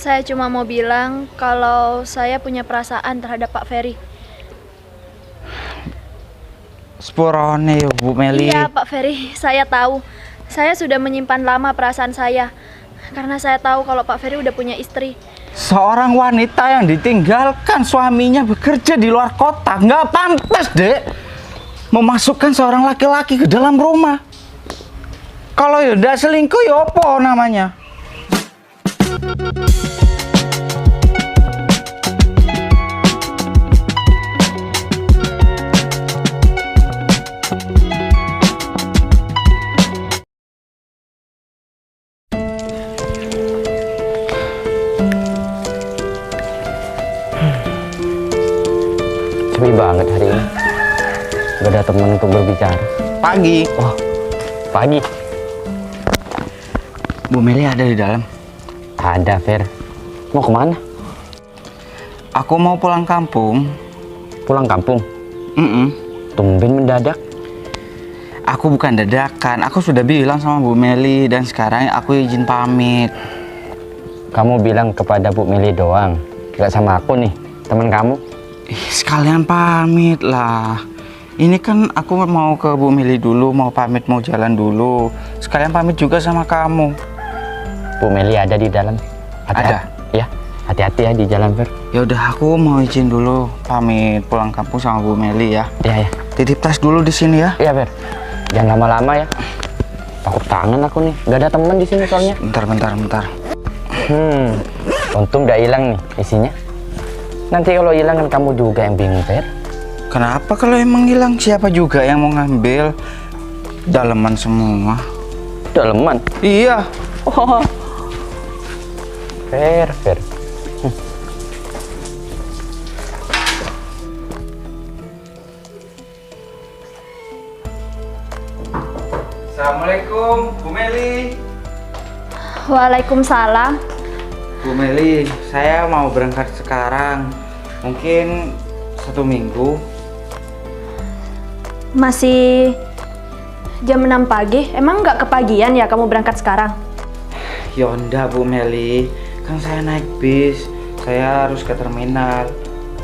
Saya cuma mau bilang kalau saya punya perasaan terhadap Pak Ferry. Sepurone Bu Meli. Iya Pak Ferry, saya tahu. Saya sudah menyimpan lama perasaan saya. Karena saya tahu kalau Pak Ferry udah punya istri. Seorang wanita yang ditinggalkan suaminya bekerja di luar kota, nggak pantas, Dek, memasukkan seorang laki-laki ke dalam rumah. Kalau ya udah selingkuh ya apa namanya? Sepi banget hari ini. Gak ada teman untuk berbicara. Pagi. Oh, pagi. Bu Meli ada di dalam. Ada, Fer. Mau kemana? Aku mau pulang kampung. Pulang kampung? Tumben mendadak. Aku bukan dadakan. Aku sudah bilang sama Bu Meli dan sekarang aku izin pamit. Kamu bilang kepada Bu Meli doang, gak sama aku nih, teman kamu? Sekalian pamit lah. Ini kan aku mau ke Bu Meli dulu, mau pamit, mau jalan dulu. Sekalian pamit juga sama kamu. Bu Meli ada di dalam? Ada. Ya, hati-hati ya di jalan, Fer. Ya udah, aku mau izin dulu pamit pulang kampung sama Bu Meli ya. Iya, ya. Titip tas dulu di sini ya. Iya, Fer. Jangan lama-lama ya. Takut kangen aku nih. Gak ada teman di sini soalnya. Bentar. Untung udah hilang nih isinya. Nanti kalau hilang kan kamu juga yang bingung, Fer. Kenapa kalau emang hilang? Siapa juga yang mau ngambil? Daleman semua. Daleman? Iya. Oh. Fer. Assalamualaikum, Bu Meli. Waalaikumsalam. Bu Meli, saya mau berangkat sekarang. Mungkin 1 minggu. Masih jam 6 pagi. Emang nggak kepagian ya kamu berangkat sekarang? Yonda Bu Meli, kan saya naik bis. Saya harus ke terminal.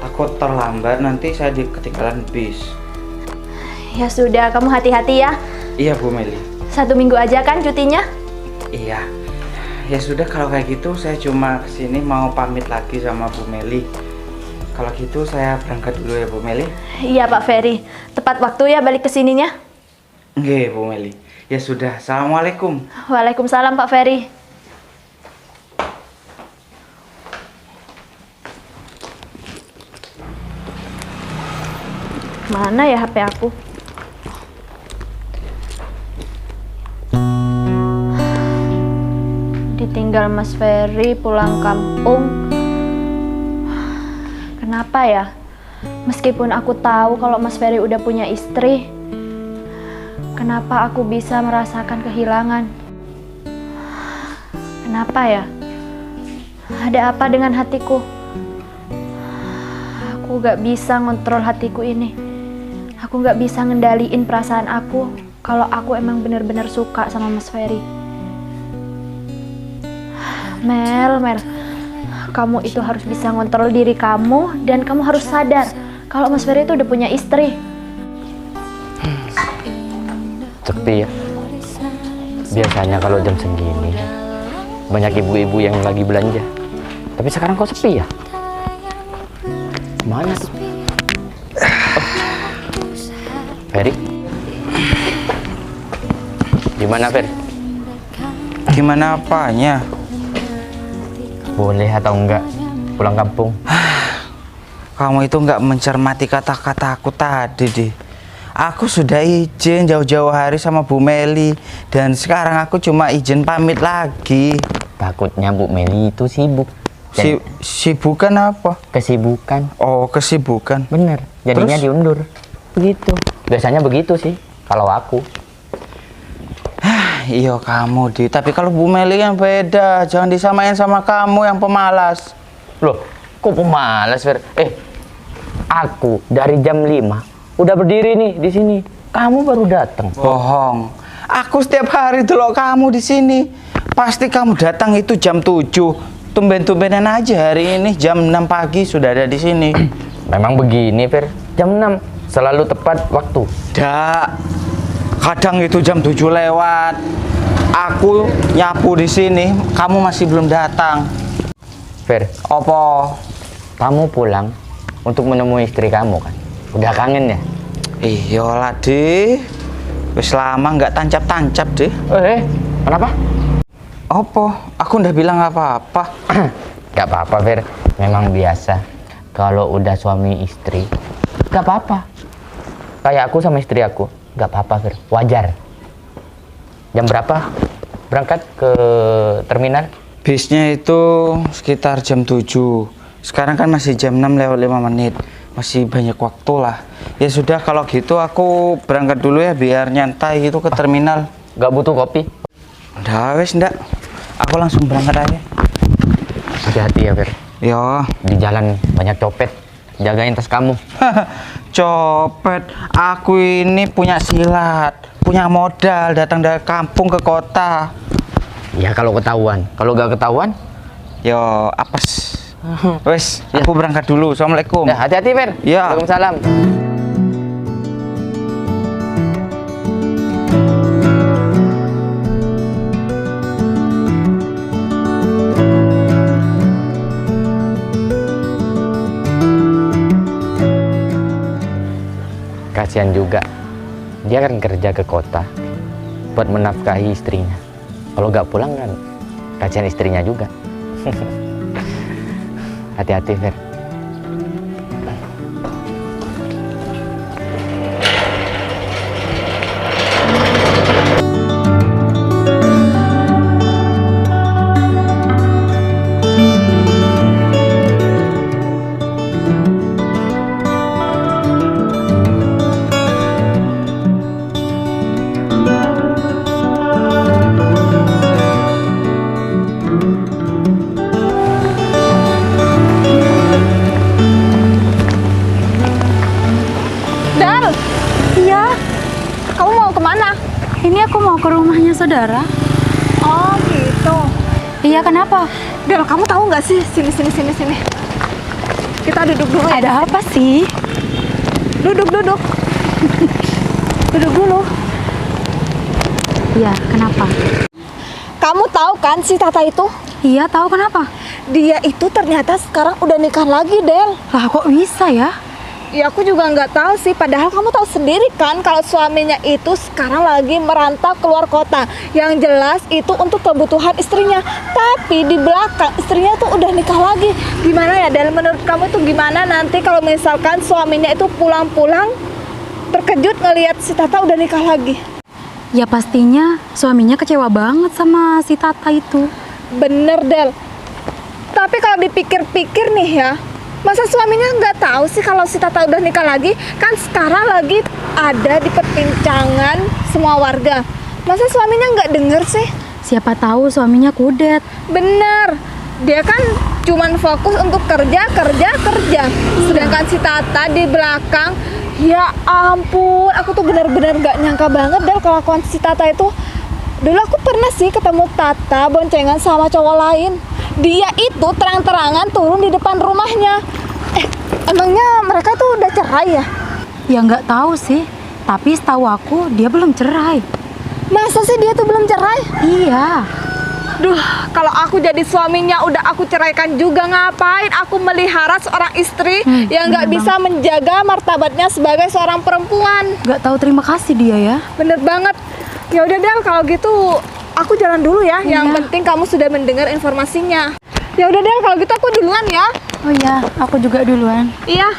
Takut terlambat, nanti saya ketinggalan bis. Ya sudah, kamu hati-hati ya. Iya Bu Meli. 1 minggu aja kan cutinya? Iya. Ya sudah, kalau kayak gitu saya cuma kesini mau pamit lagi sama Bu Meli. Kalau gitu saya berangkat dulu ya Bu Meli. Iya Pak Ferry. Tepat waktu ya balik ke sininya. Nggih Bu Meli. Ya sudah, Assalamualaikum. Waalaikumsalam Pak Ferry. Mana ya HP aku? Ditinggal Mas Ferry pulang kampung. Kenapa ya? Meskipun aku tahu kalau Mas Ferry udah punya istri, kenapa aku bisa merasakan kehilangan? Kenapa ya? Ada apa dengan hatiku? Aku gak bisa ngontrol hatiku ini. Aku gak bisa ngendaliin perasaan aku kalau aku emang bener-bener suka sama Mas Ferry. Mel, kamu itu harus bisa ngontrol diri kamu dan kamu harus sadar kalau Mas Ferry itu udah punya istri. Sepi ya. Biasanya kalau jam segini banyak ibu-ibu yang lagi belanja. Tapi sekarang kok sepi ya? Mana tuh? Ferry? Gimana, Fer? Gimana apanya? Boleh atau enggak pulang kampung? Kamu itu nggak mencermati kata-kata aku tadi deh. Aku sudah izin jauh-jauh hari sama Bu Meli dan sekarang aku cuma izin pamit lagi. Takutnya Bu Meli itu sibuk. Sibukan apa? Kesibukan. Oh, kesibukan. Bener. Jadinya Terus? diundur. Begitu. Biasanya begitu sih kalau aku. Iya kamu di. Tapi kalau Bu Meli kan beda. Jangan disamain sama kamu yang pemalas. Loh, kok pemalas, Fer? Aku dari jam 5 udah berdiri nih di sini. Kamu baru datang. Bohong. Aku setiap hari delok kamu di sini. Pasti kamu datang itu jam 7. tumben-tumbenan aja hari ini jam 6 pagi sudah ada di sini. Memang begini, Fer. Jam 6 selalu tepat waktu. Dak, kadang itu jam 7 lewat. Aku nyapu di sini, kamu masih belum datang. Fer, Opo? kamu pulang untuk menemui istri kamu kan? Udah kangen ya? Iyalah, deh. Wis lama nggak tancap-tancap, deh. Kenapa? Opo? Aku udah bilang apa-apa. Gak apa-apa, Fer. Memang biasa. Kalau udah suami istri, gak apa-apa. Kayak aku sama istri aku, gak apa-apa, Fer. Wajar. Jam berapa berangkat ke terminal? Bisnya itu sekitar jam 7. Sekarang kan masih jam 6 lewat 5 menit. Masih banyak waktu lah. Ya sudah, kalau gitu aku berangkat dulu ya biar nyantai gitu ke terminal. Gak butuh kopi? Udah wes ndak. Aku langsung berangkat aja. Hati-hati ya, Fer. Ya. Di jalan banyak copet. Jagain tas kamu. Copet. Aku ini punya silat, punya modal datang dari kampung ke kota. Ya kalau ketahuan. Kalau gak ketahuan? Yo, apes. Wes, aku berangkat dulu. Assalamualaikum. Ya, hati-hati, Fer. Ya. Waalaikumsalam. Kasihan juga, dia kan kerja ke kota buat menafkahi istrinya. Kalau nggak pulang kan kasihan istrinya juga. Hati-hati, Fer. Dal, iya. Kamu mau kemana? Ini aku mau ke rumahnya saudara. Oh gitu. Iya, kenapa? Dal, kamu tahu nggak sih? Sini. Kita duduk dulu ya. Ada apa sih? Duduk. Duduk dulu. Iya, kenapa? Kamu tahu kan si Tata itu? Iya, tahu kenapa? Dia itu ternyata sekarang udah nikah lagi, Del. Lah, kok bisa ya? Ya aku juga nggak tahu sih, padahal kamu tahu sendiri kan kalau suaminya itu sekarang lagi merantau keluar kota. Yang jelas itu untuk kebutuhan istrinya. Tapi di belakang istrinya tuh udah nikah lagi. Gimana ya, Del? Menurut kamu tuh gimana nanti kalau misalkan suaminya itu pulang-pulang terkejut ngelihat si Tata udah nikah lagi? Ya pastinya suaminya kecewa banget sama si Tata itu. Bener, Del. Tapi kalau dipikir-pikir nih ya, masa suaminya nggak tahu sih kalau si Tata udah nikah lagi? Kan sekarang lagi ada di perbincangan semua warga. Masa suaminya nggak denger sih? Siapa tahu suaminya kudet. Bener, dia kan cuman fokus untuk kerja. Sedangkan si Tata di belakang, ya ampun, aku tuh bener-bener nggak nyangka banget Del kelakuan si Tata itu. Dulu aku pernah sih ketemu Tata boncengan sama cowok lain. Dia itu terang-terangan turun di depan rumahnya. Emangnya mereka tuh udah cerai ya? Ya nggak tahu sih. Tapi setahu aku dia belum cerai. Masa sih dia tuh belum cerai? Iya. Duh, kalau aku jadi suaminya udah aku ceraikan juga, ngapain aku melihara seorang istri yang nggak bener bisa menjaga martabatnya sebagai seorang perempuan? Nggak tahu terima kasih dia ya. Bener banget. Ya udah Del, kalau gitu aku jalan dulu ya. Yang Iya. penting kamu sudah mendengar informasinya. Ya udah Del, kalau gitu aku duluan ya. Oh iya, aku juga duluan. Iya.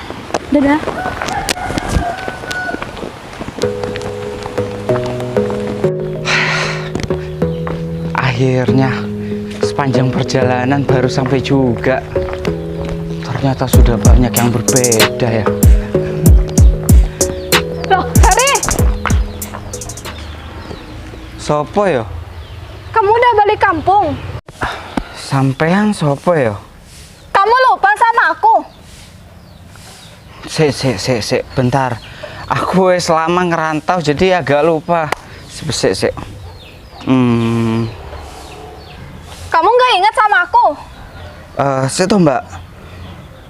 Dadah. Akhirnya sepanjang perjalanan baru sampai juga. Ternyata sudah banyak yang berbeda ya. Loh, Ferry, Sopo yo? kamu udah balik kampung? Sampean sopo yo? Kamu lupa sama aku? Sik, bentar. Aku wis lama ngerantau jadi agak lupa. Sik. Kamu nggak ingat sama aku? Situ Mbak.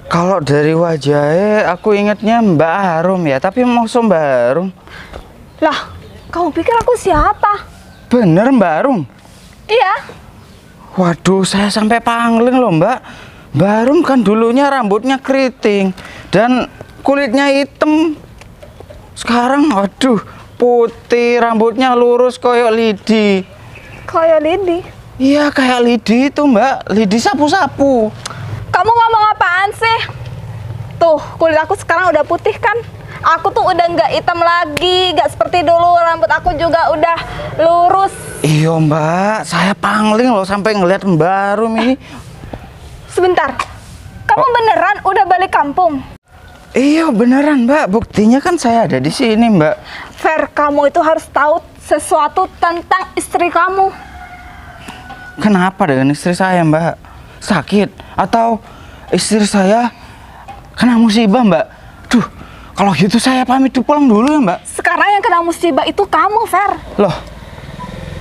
Kalau dari wajahnya aku ingatnya Mbak Harum ya, tapi maksud Mbak Harum. Lah, kamu pikir aku siapa? Bener Mbak Harum? Iya. Waduh, saya sampai pangling loh Mbak. Mbak Harum kan dulunya rambutnya keriting dan kulitnya hitam. Sekarang waduh, putih, rambutnya lurus koyok lidi. Kayak Lidi. Iya kayak lidi itu Mbak, lidi sapu-sapu. Kamu ngomong apaan sih? Tuh, kulit aku sekarang udah putih kan? Aku tuh udah nggak hitam lagi, nggak seperti dulu. Rambut aku juga udah lurus. Iya Mbak, saya pangling loh sampai ngeliat Mbak Harum ini. Sebentar, kamu beneran udah balik kampung? Iya beneran Mbak, buktinya kan saya ada di sini Mbak. Fer, kamu itu harus tahu sesuatu tentang istri kamu. Kenapa dengan istri saya Mbak? Sakit? Atau istri saya kena musibah Mbak? Duh, kalau gitu saya pamit pulang dulu ya Mbak. Sekarang yang kena musibah itu kamu, Fer. Loh,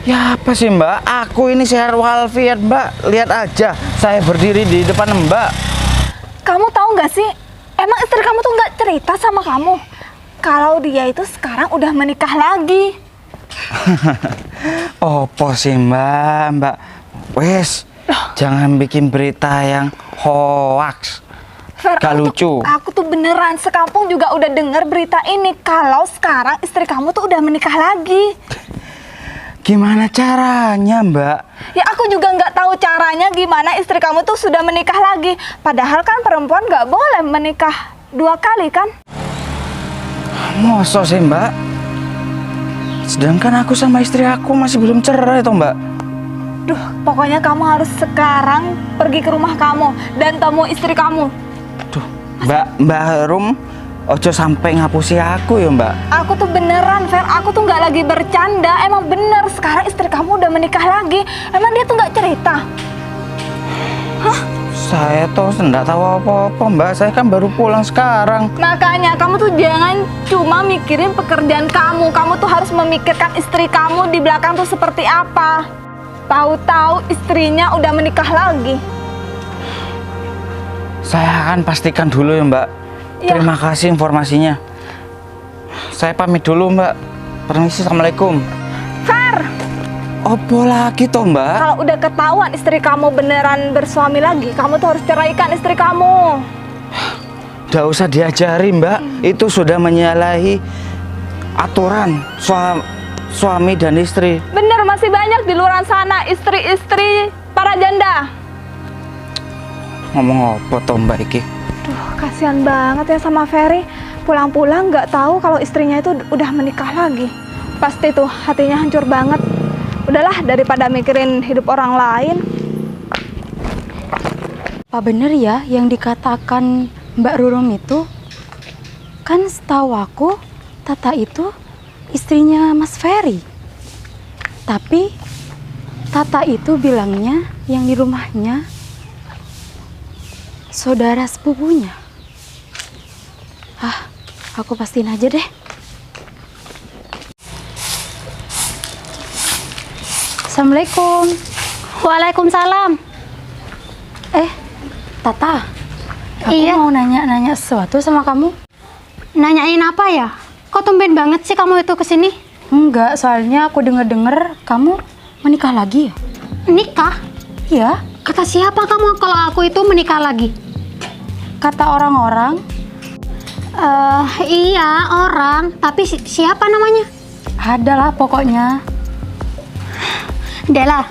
ya apa sih Mbak? Aku ini sehat walafiat Mbak. Lihat aja, saya berdiri di depan Mbak. Kamu tahu nggak sih, emang istri kamu tuh nggak cerita sama kamu kalau dia itu sekarang udah menikah lagi. Opo sih Mbak? Wes, jangan bikin berita yang hoax. Fer, Gak lucu. Aku tuh beneran sekampung juga udah denger berita ini kalau sekarang istri kamu tuh udah menikah lagi. Gimana caranya Mbak? Ya aku juga nggak tahu caranya gimana istri kamu tuh sudah menikah lagi. Padahal kan perempuan nggak boleh menikah 2 kali kan? Masa sih Mbak? Sedangkan aku sama istri aku masih belum cerai toh Mbak. Duh, pokoknya kamu harus sekarang pergi ke rumah kamu dan temui istri kamu. Duh, Mbak Harum, ojo sampai ngapusi aku ya Mbak. Aku tuh beneran, Fer. Aku tuh nggak lagi bercanda. Emang bener, sekarang istri kamu udah menikah lagi. Emang dia tuh nggak cerita? Hah? Saya tuh nggak tahu apa-apa Mbak. Saya kan baru pulang sekarang. Makanya kamu tuh jangan cuma mikirin pekerjaan kamu. Kamu tuh harus memikirkan istri kamu di belakang tuh seperti apa. Tahu-tahu istrinya udah menikah lagi. Saya akan pastikan dulu ya Mbak. Ya. Terima kasih informasinya. Saya pamit dulu Mbak. Permisi, Assalamualaikum. Fer, Opo lagi toh Mbak? kalau udah ketahuan istri kamu beneran bersuami lagi, kamu tuh harus ceraikan istri kamu. Nggak usah diajari Mbak. Itu sudah menyalahi aturan suami dan istri. Bener, masih banyak di luar sana istri-istri para janda. Ngomong apa toh Mbak iki? Duh, kasihan banget ya sama Ferry. Pulang-pulang nggak tahu kalau istrinya itu udah menikah lagi. Pasti tuh hatinya hancur banget. Udahlah, daripada mikirin hidup orang lain. Apa bener ya yang dikatakan Mbak Rurum itu? Kan setahu aku, Tata itu istrinya Mas Ferry. Tapi Tata itu bilangnya yang di rumahnya saudara sepupunya. Aku pastiin aja deh. Assalamualaikum. Waalaikumsalam. Tata, aku Iya. mau nanya sesuatu sama kamu. Nanyain apa ya? Kok tumben banget sih kamu itu kesini? Enggak, soalnya aku denger-denger kamu menikah lagi ya? Nikah? Iya, Kata siapa kamu kalau aku itu menikah lagi? kata orang-orang. Iya orang, tapi siapa namanya? Adalah pokoknya. Dela,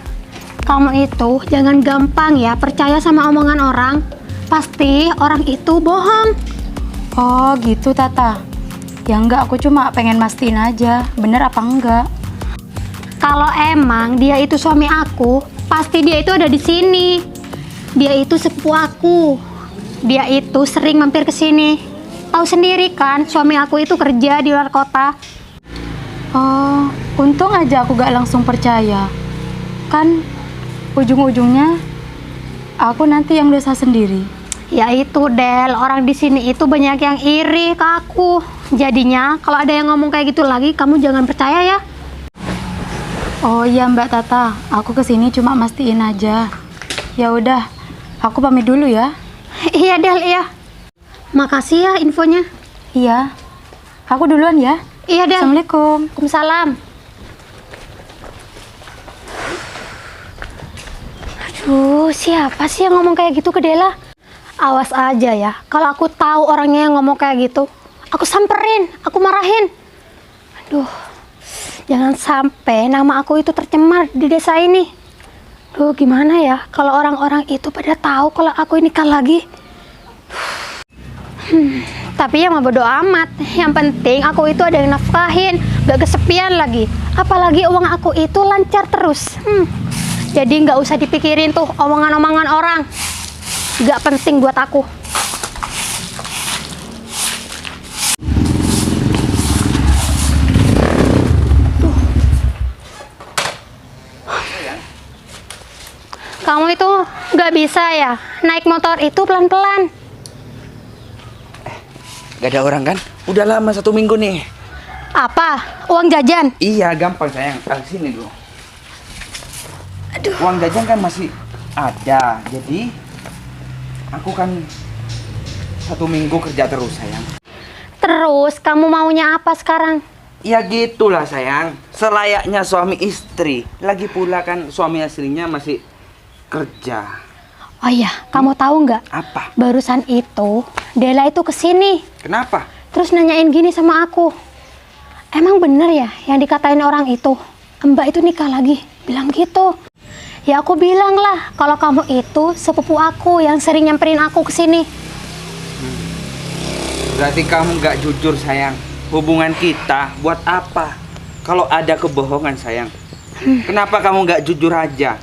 kamu itu jangan gampang ya percaya sama omongan orang. Pasti orang itu bohong. Oh gitu Tata. Ya enggak, aku cuma pengen mastiin aja bener apa enggak. Kalau emang dia itu suami aku, pasti dia itu ada di sini. Dia itu sepupu aku. Dia itu sering mampir ke sini. Tahu sendiri kan, suami aku itu kerja di luar kota. Oh, untung aja aku gak langsung percaya. Kan ujung-ujungnya aku nanti yang dosa sendiri. Ya itu Del, orang di sini itu banyak yang iri ke aku. Jadinya kalau ada yang ngomong kayak gitu lagi, kamu jangan percaya ya. Oh iya Mbak Tata, aku kesini cuma mastiin aja. Ya udah, Aku pamit dulu ya. Iya Del, iya. Makasih ya infonya. Iya. Aku duluan ya. Iya Del. Assalamualaikum. Waalaikumsalam. Aduh, siapa sih yang ngomong kayak gitu ke Dela? Awas aja ya, kalau aku tahu orangnya yang ngomong kayak gitu, aku samperin, aku marahin. Aduh, jangan sampai nama aku itu tercemar di desa ini. Duh, gimana ya kalau orang-orang itu pada tahu kalau aku ini nikah lagi? Tapi ya mah bodo amat. Yang penting aku itu ada yang nafkahin, gak kesepian lagi. Apalagi uang aku itu lancar terus. Jadi nggak usah dipikirin tuh omongan-omongan orang. Gak penting buat aku. Kamu itu nggak bisa ya naik motor itu pelan-pelan. Gak ada orang kan? Udah lama 1 minggu nih. Apa? Uang jajan? Iya, gampang sayang. Sini dulu. Uang jajan kan masih ada. Jadi aku kan 1 minggu kerja terus sayang. Terus kamu maunya apa sekarang? Ya gitulah sayang. Selayaknya suami istri. Lagi pula kan suami istrinya masih kerja. Oh iya, kamu tahu nggak? Apa? Barusan itu Dela itu kesini. Kenapa? Terus nanyain gini sama aku. Emang bener ya yang dikatain orang itu? Mbak itu nikah lagi. Bilang gitu. Ya aku bilang lah kalau kamu itu sepupu aku yang sering nyamperin aku kesini. Berarti kamu nggak jujur sayang. Hubungan kita buat apa? Kalau ada kebohongan sayang. Kenapa kamu nggak jujur aja?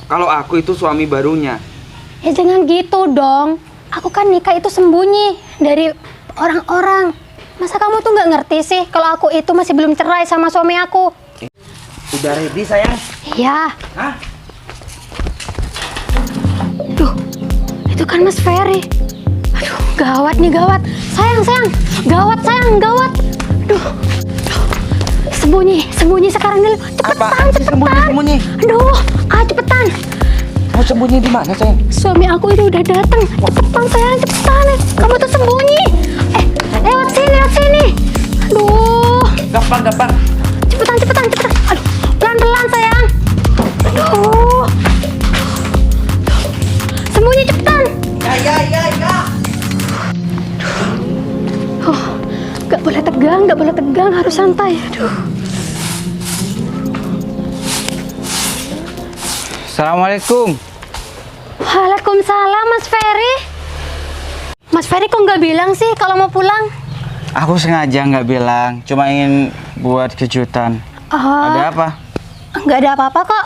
Kalau aku itu suami barunya. Ya jangan gitu dong. Aku kan nikah itu sembunyi dari orang-orang. Masa kamu tuh nggak ngerti sih kalau aku itu masih belum cerai sama suami aku? Udah ready sayang? Iya. Hah? Duh, itu kan Mas Ferry. Aduh, gawat nih gawat. Sayang, gawat sayang, gawat. Duh, sembunyi sekarang dulu. Cepetan, cepetan. Sembunyi. Aduh, cepetan. Mau sembunyi di mana sayang? Suami aku itu udah datang. Cepetan sayang, cepetan. Kamu tuh sembunyi. Lewat sini. Aduh. Gampang. Cepetan. Aduh, pelan-pelan sayang. Aduh. Sembunyi cepetan. Ya. Gak boleh tegang, harus santai. Aduh. Assalamualaikum. Waalaikumsalam Mas Ferry. Mas Ferry kok nggak bilang sih kalau mau pulang? Aku sengaja nggak bilang, cuma ingin buat kejutan. Ada apa? Nggak ada apa-apa kok.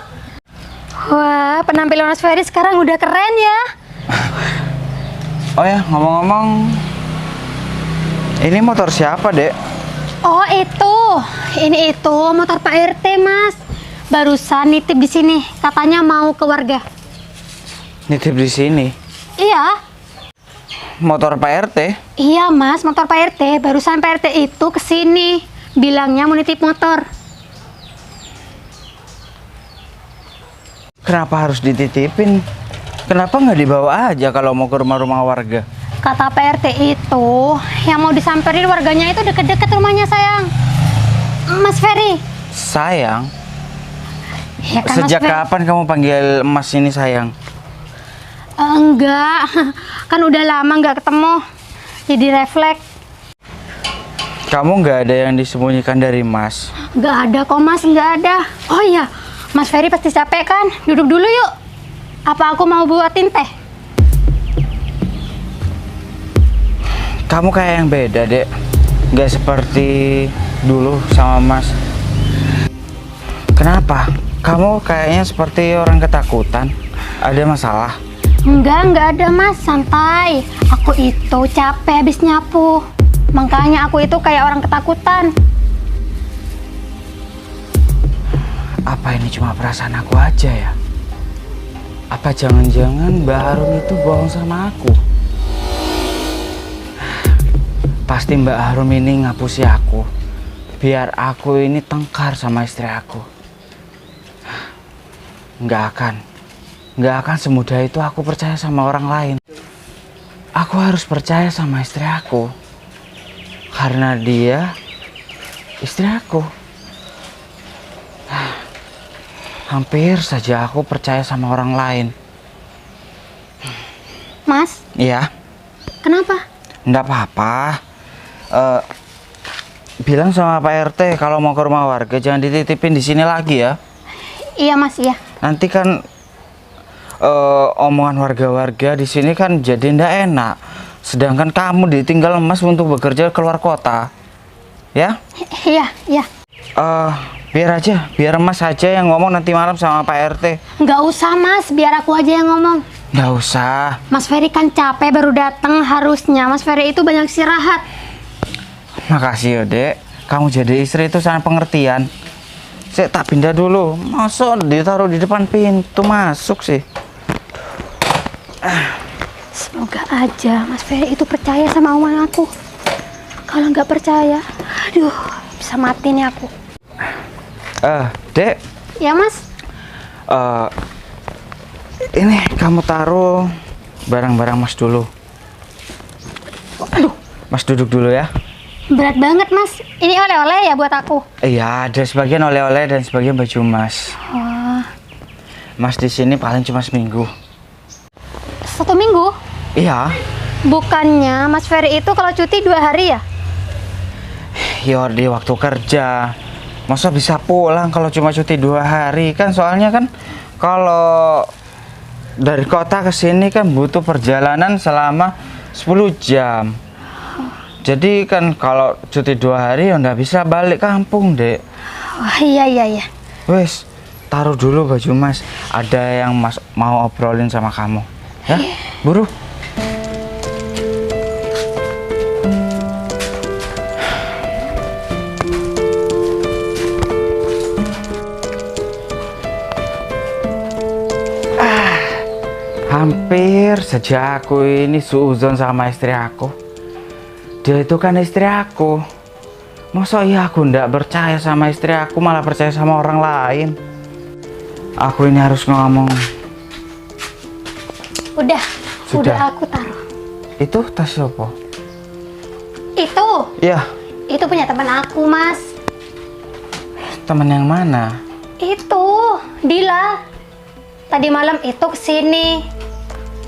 Wah, penampilan Mas Ferry sekarang udah keren ya. Oh ya, ngomong-ngomong, ini motor siapa, Dek? Oh ini itu motor Pak RT Mas. Barusan nitip di sini, katanya mau ke warga. Nitip di sini. Iya. Motor Pak RT? Iya Mas, motor Pak RT. Barusan Pak RT itu kesini, bilangnya mau nitip motor. Kenapa harus dititipin? Kenapa nggak dibawa aja kalau mau ke rumah-rumah warga? Kata Pak RT itu, yang mau disamperin warganya itu deket-deket rumahnya sayang. Mas Ferry. Sayang? Ya kan, Sejak Mas Ferry? kapan kamu panggil Mas ini sayang? Enggak, kan udah lama nggak ketemu. Jadi refleks. Kamu nggak ada yang disembunyikan dari Mas? Nggak ada kok Mas, nggak ada. Oh iya, Mas Ferry pasti capek kan? Duduk dulu yuk. Apa aku mau buatin teh? Kamu kayak yang beda, Dek. Nggak seperti dulu sama Mas. Kenapa? Kamu kayaknya seperti orang ketakutan. Ada masalah? Enggak ada Mas, santai. Aku itu capek habis nyapu. Makanya aku itu kayak orang ketakutan. Apa ini cuma perasaan aku aja ya? Apa jangan-jangan Mbak Harum itu bohong sama aku? Pasti Mbak Harum ini ngapusi aku, biar aku ini tengkar sama istri aku. Nggak akan. nggak akan semudah itu aku percaya sama orang lain. Aku harus percaya sama istri aku. Karena dia istri aku. Hampir saja aku percaya sama orang lain. Mas, Iya, kenapa? nggak apa-apa. Bilang sama Pak RT kalau mau ke rumah warga jangan dititipin di sini lagi ya. Iya Mas, iya. Nanti kan omongan warga-warga di sini kan jadi ndak enak. Sedangkan kamu ditinggal Mas untuk bekerja keluar kota. Ya? Iya, iya. Biar Mas aja yang ngomong nanti malam sama Pak RT. Nggak usah Mas, biar aku aja yang ngomong. Nggak usah. Mas Ferry kan capek baru datang, harusnya Mas Ferry itu banyak istirahat. Makasih ya Dek. Kamu jadi istri itu sangat pengertian. Saya tak pindah dulu. Masa ditaruh di depan pintu masuk sih? Semoga aja Mas Ferry itu percaya sama omongan aku. Kalau nggak percaya, aduh, bisa mati nih aku. Dek. Ya Mas, Ini kamu taruh barang-barang Mas dulu. aduh, Mas duduk dulu ya. berat banget Mas. Ini oleh-oleh ya buat aku. Iya, ada sebagian oleh-oleh dan sebagian baju Mas. Oh, Mas di sini paling cuma seminggu. 1 minggu? Iya. Bukannya Mas Ferry itu kalau cuti 2 hari ya? Ya di waktu kerja. Masa bisa pulang kalau cuma cuti 2 hari kan? Soalnya kan kalau dari kota ke sini kan butuh perjalanan selama 10 jam. Jadi kan kalau cuti 2 hari ya nggak bisa balik kampung, Dek. Oh, iya, iya, iya. Wes, taruh dulu baju Mas. Ada yang Mas mau obrolin sama kamu. Ya, buru. Hampir saja aku ini suuzon sama istri aku. Dia itu kan istri aku. Masa iya aku ndak percaya sama istri aku malah percaya sama orang lain. Aku ini harus ngomong. Udah Sudah. aku taruh. Itu tas apa? Itu, Ya, itu punya teman aku Mas. teman yang mana? Itu, Dila. Tadi malam itu kesini.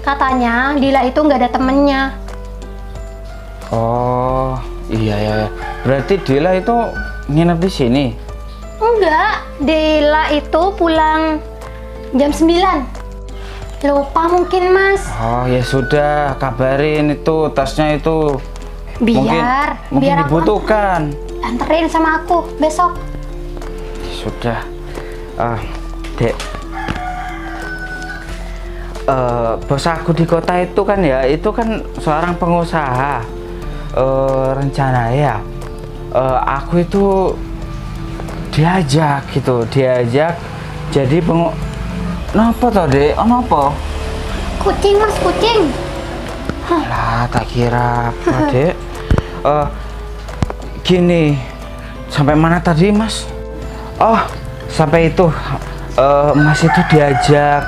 Katanya Dila itu nggak ada temennya. Oh, iya ya. Berarti Dila itu nginep di sini. Enggak, Dila itu pulang jam 9. Lupa mungkin Mas. Oh, ya sudah, kabarin itu tasnya itu. Biar mungkin aku dibutuhkan. anterin sama aku besok. Sudah. Dek. Bos aku di kota itu kan ya, itu kan seorang pengusaha. Rencana ya, aku itu diajak jadi Napa toh Dek? Napa? Kucing Mas, kucing. Lah, tak kira apa Dek. Gini, sampai mana tadi Mas? Oh, sampai itu Mas itu diajak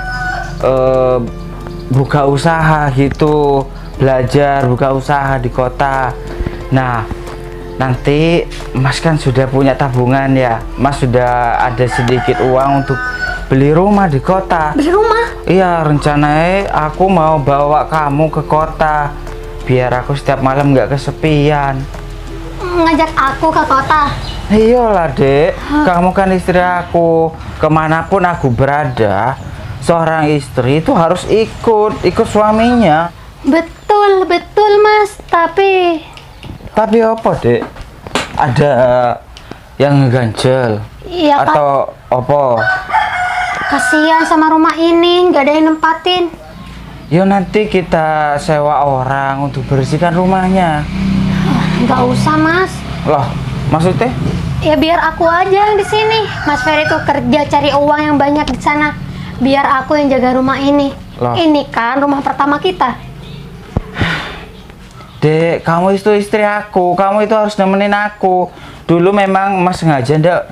buka usaha gitu, belajar buka usaha di kota. Nah, nanti Mas kan sudah punya tabungan ya, Mas sudah ada sedikit uang untuk beli rumah di kota. Beli rumah? Iya, rencananya aku mau bawa kamu ke kota biar aku setiap malam nggak kesepian. Ngajak aku ke kota? Iyalah Dek, kamu kan istri aku. Kemanapun aku berada, seorang istri itu harus ikut suaminya. Betul, betul Mas. Tapi apa Dek? Ada yang ngeganjel? iya Kak, Atau apa? kasihan sama rumah ini, nggak ada yang nempatin. Ya nanti kita sewa orang untuk bersihkan rumahnya. Nggak usah Mas. Loh, maksudnya? Ya biar aku aja yang di sini. Mas Ferry tuh kerja cari uang yang banyak di sana. Biar aku yang jaga rumah ini. Loh. Ini kan rumah pertama kita. Dek, kamu itu istri aku. Kamu itu harus nemenin aku. Dulu memang Mas sengaja ndak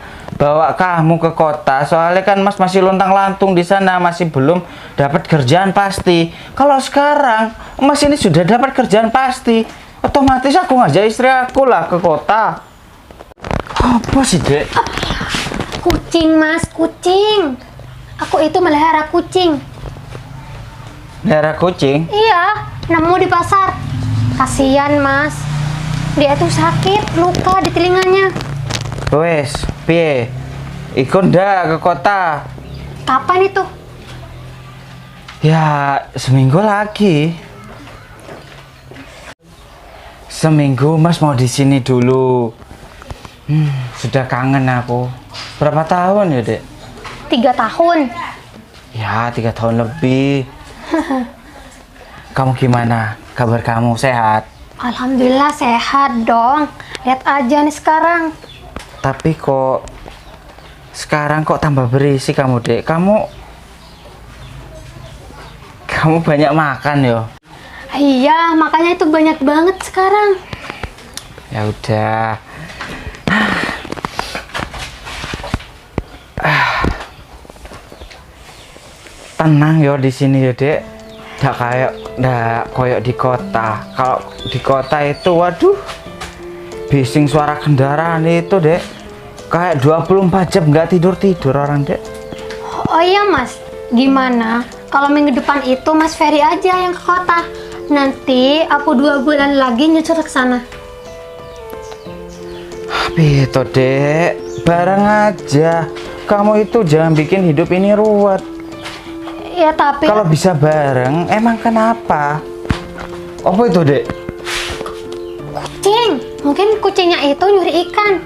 bawa kamu ke kota, soalnya kan Mas masih lontang-lantung di sana, masih belum dapat kerjaan pasti. Kalau sekarang Mas ini sudah dapat kerjaan pasti, otomatis aku ngajak istri aku lah ke kota. Apa sih, Dek? Kucing, Mas, kucing. Aku itu melihara kucing. Daerah kucing? Iya, nemu di pasar. Kasihan, Mas. Dia tuh sakit, luka di telinganya. Wes, piye? Ikut ndak ke kota? Kapan itu? Ya, seminggu lagi. Seminggu Mas mau di sini dulu. Sudah kangen aku. Berapa tahun ya, Dek? 3 tahun. Ya, 3 tahun lebih. Kamu gimana? Kabar kamu sehat? Alhamdulillah sehat dong. Lihat aja nih sekarang. Tapi kok sekarang kok tambah berisi kamu, Dek? Kamu banyak makan ya? Iya, makanya itu banyak banget sekarang. Ya udah. Tenang yo di sini ya, Dek. Ndak koyok di kota. Kalau di kota itu waduh, bising suara kendaraan itu, Dek. Kayak 24 jam nggak tidur orang, Dek. Oh iya, Mas. Gimana kalau minggu depan itu Mas Ferry aja yang ke kota? Nanti aku 2 bulan lagi nyusul ke sana. Itu, Dek. Bareng aja. Kamu itu jangan bikin hidup ini ruwet. Ya tapi Kalau bisa bareng, emang kenapa? Apa itu, Dek? kucing. Mungkin kucingnya itu nyuri ikan.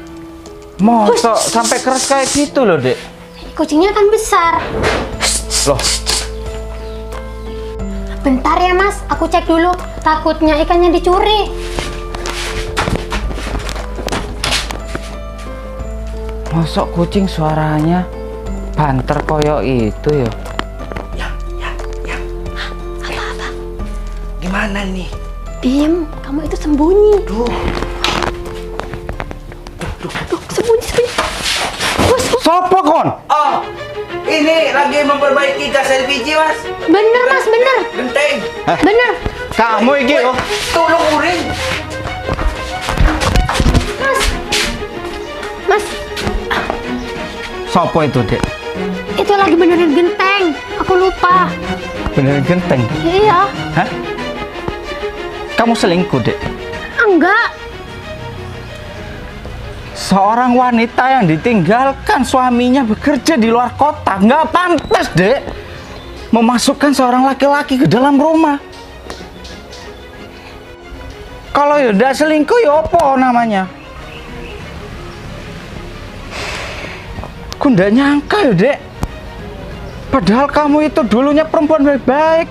Mosok sampai keras kayak gitu loh, Dek. Kucingnya kan besar. Loh, Bentar ya, Mas. Aku cek dulu. Takutnya ikannya dicuri. mosok kucing suaranya banter koyo itu ya. Apa-apa? Gimana nih? Diem. Kamu itu sembunyi. Duh, sembunyi. Sopo kon? Oh, ini lagi memperbaiki gas LPG, Mas. Bener, Mas. Bener. Genteng. Bener. Kamu iki oh. Tolong uring. Mas, Sopo itu, Dek? itu lagi benerin genteng. Aku lupa. Beneran genteng. Iya. Hah? Kamu selingkuh, Dek? Enggak. Seorang wanita yang ditinggalkan suaminya bekerja di luar kota, nggak pantas, Dek, memasukkan seorang laki-laki ke dalam rumah. Kalau ya udah selingkuh ya apa namanya? Aku nggak nyangka ya, Dek. Padahal kamu itu dulunya perempuan baik-baik.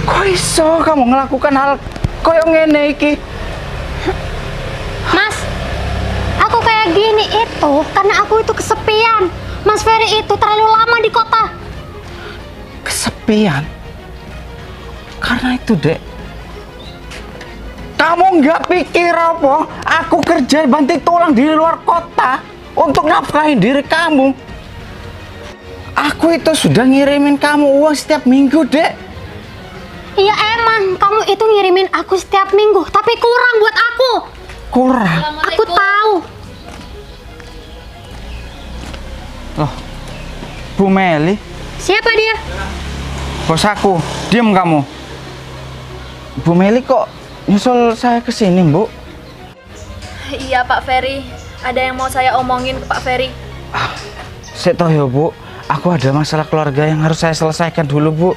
Kok iso kamu ngelakukan hal koyo ngene iki? Mas, aku kayak gini itu karena aku itu kesepian. Mas Ferry itu terlalu lama di kota. Kesepian. Karena itu, Dek. Kamu nggak pikir apa? Aku kerja banting tulang di luar kota untuk nafkahin diri kamu. Aku itu sudah ngirimin kamu uang setiap minggu, Dek. Iya emang, kamu itu ngirimin aku setiap minggu, tapi kurang buat aku. Kurang. Aku tahu. Loh, Bu Meli, Siapa dia? bos aku. Diam kamu. Bu Meli kok nyusul saya ke sini, Bu? Iya Pak Ferry, ada yang mau saya omongin ke Pak Ferry. Saya tahu ya, Bu. Aku ada masalah keluarga yang harus saya selesaikan dulu, Bu.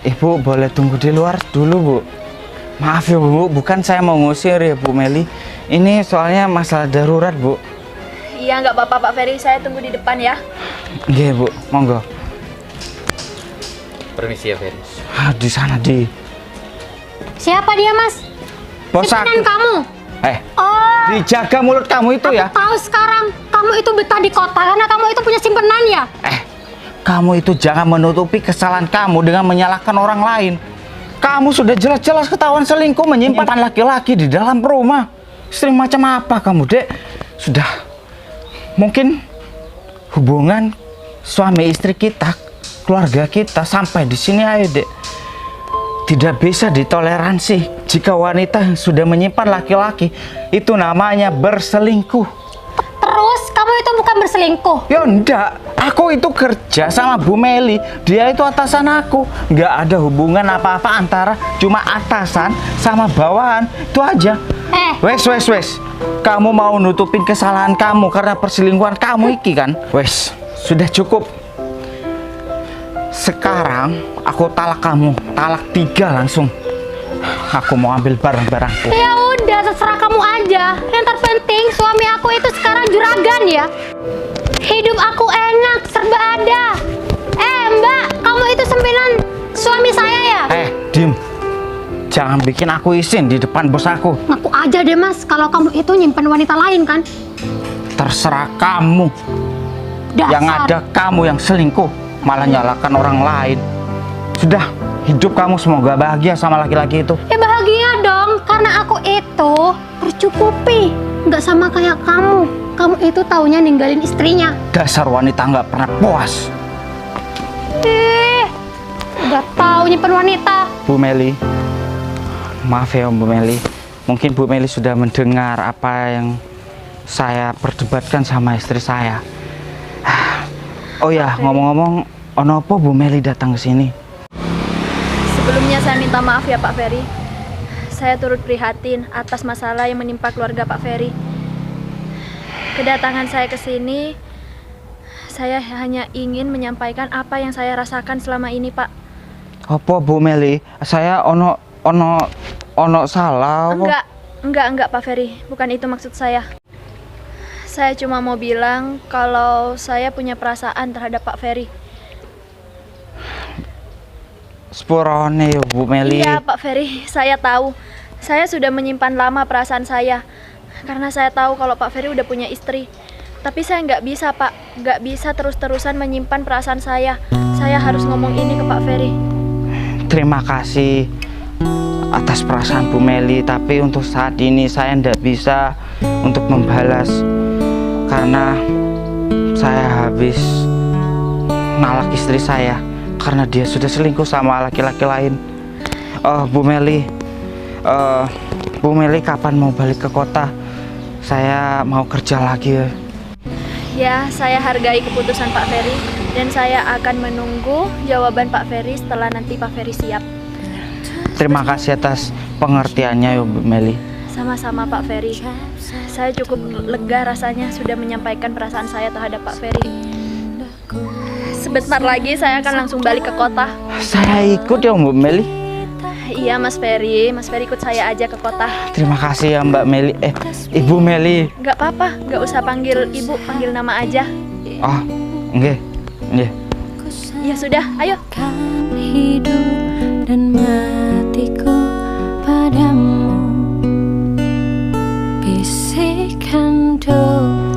Ibu boleh tunggu di luar dulu, Bu. Maaf ya, Bu. Bukan saya mau ngusir ya, Bu Meli. Ini soalnya masalah darurat, Bu. Iya nggak apa-apa Pak Ferry, saya tunggu di depan ya. Nggih, Bu. Monggo. Permisi ya, Ferry. Di sana, Di. Siapa dia, Mas? Bos Simpenan aku. kamu. Oh, Dijaga mulut kamu itu ya. tahu sekarang. Kamu itu betah di kota karena kamu itu punya simpenan ya? Kamu itu jangan menutupi kesalahan kamu dengan menyalahkan orang lain. Kamu sudah jelas-jelas ketahuan selingkuh menyimpan laki-laki di dalam rumah. Istri macam apa kamu, Dek? Sudah, Mungkin hubungan suami istri kita, keluarga kita sampai di sini ayo dek. Tidak bisa ditoleransi jika wanita yang sudah menyimpan laki-laki itu namanya berselingkuh. Terus kamu itu bukan berselingkuh? Ya enggak, aku itu kerja sama Bu Meli. Dia itu atasan aku. Enggak ada hubungan apa-apa antara cuma atasan sama bawahan. Itu aja. Wes. Kamu mau nutupin kesalahan kamu karena perselingkuhan kamu iki kan? Wes, sudah cukup. Sekarang aku talak kamu, talak 3 langsung. Aku mau ambil barang-barangku. Ya udah, terserah kamu aja. Yang terpenting suami aku itu sekarang juragan ya. Hidup aku enak, serba ada. Mbak, kamu itu sempilan suami saya ya? Dim. Jangan bikin aku izin di depan bos aku. Ngaku aja deh mas, kalau kamu itu nyimpen wanita lain kan? Terserah kamu. Dasar. Yang ada kamu yang selingkuh, malah nyalakan orang lain. Sudah, hidup kamu semoga bahagia sama laki-laki itu. Ya bahagia dong, karena aku itu tercukupi. Nggak sama kayak kamu. Kamu itu taunya ninggalin istrinya. Dasar wanita nggak pernah puas. Udah tahu nyimpen wanita. Bu Meli, maaf ya Bu Meli. Mungkin Bu Meli sudah mendengar apa yang saya perdebatkan sama istri saya. Oh ya, ngomong-ngomong, ono apa Bu Meli datang ke sini? Sebelumnya saya minta maaf ya Pak Ferry. Saya turut prihatin atas masalah yang menimpa keluarga Pak Ferry. Kedatangan saya ke sini, saya hanya ingin menyampaikan apa yang saya rasakan selama ini, Pak. Apa Bu Meli? Saya ono salah apa? Enggak Pak Ferry. Bukan itu maksud saya. Saya cuma mau bilang kalau saya punya perasaan terhadap Pak Ferry. Sepurone ya Bu Meli. Iya Pak Ferry, saya tahu. Saya sudah menyimpan lama perasaan saya. Karena saya tahu kalau Pak Ferry udah punya istri. Tapi saya nggak bisa Pak. Nggak bisa terus-terusan menyimpan perasaan saya. Saya harus ngomong ini ke Pak Ferry. Terima kasih atas perasaan Bu Meli. Tapi untuk saat ini saya nggak bisa untuk membalas. Karena saya habis nalak istri saya. Karena dia sudah selingkuh sama laki-laki lain. Bu Meli, Bu Meli kapan mau balik ke kota? Saya mau kerja lagi. Ya, saya hargai keputusan Pak Ferry dan saya akan menunggu jawaban Pak Ferry setelah nanti Pak Ferry siap. Terima kasih atas pengertiannya ya Bu Meli. Sama-sama Pak Ferry. Saya cukup lega rasanya sudah menyampaikan perasaan saya terhadap Pak Ferry. Sebentar lagi saya akan langsung balik ke kota. Saya ikut ya Bu Meli. Iya Mas Ferry ikut saya aja ke kota. Terima kasih ya Mbak Meli. Ibu Meli. Nggak apa-apa, nggak usah panggil ibu, panggil nama aja. Oh, nggih. Ya sudah, ayo. Hidup dan matiku padamu, bisikan doa.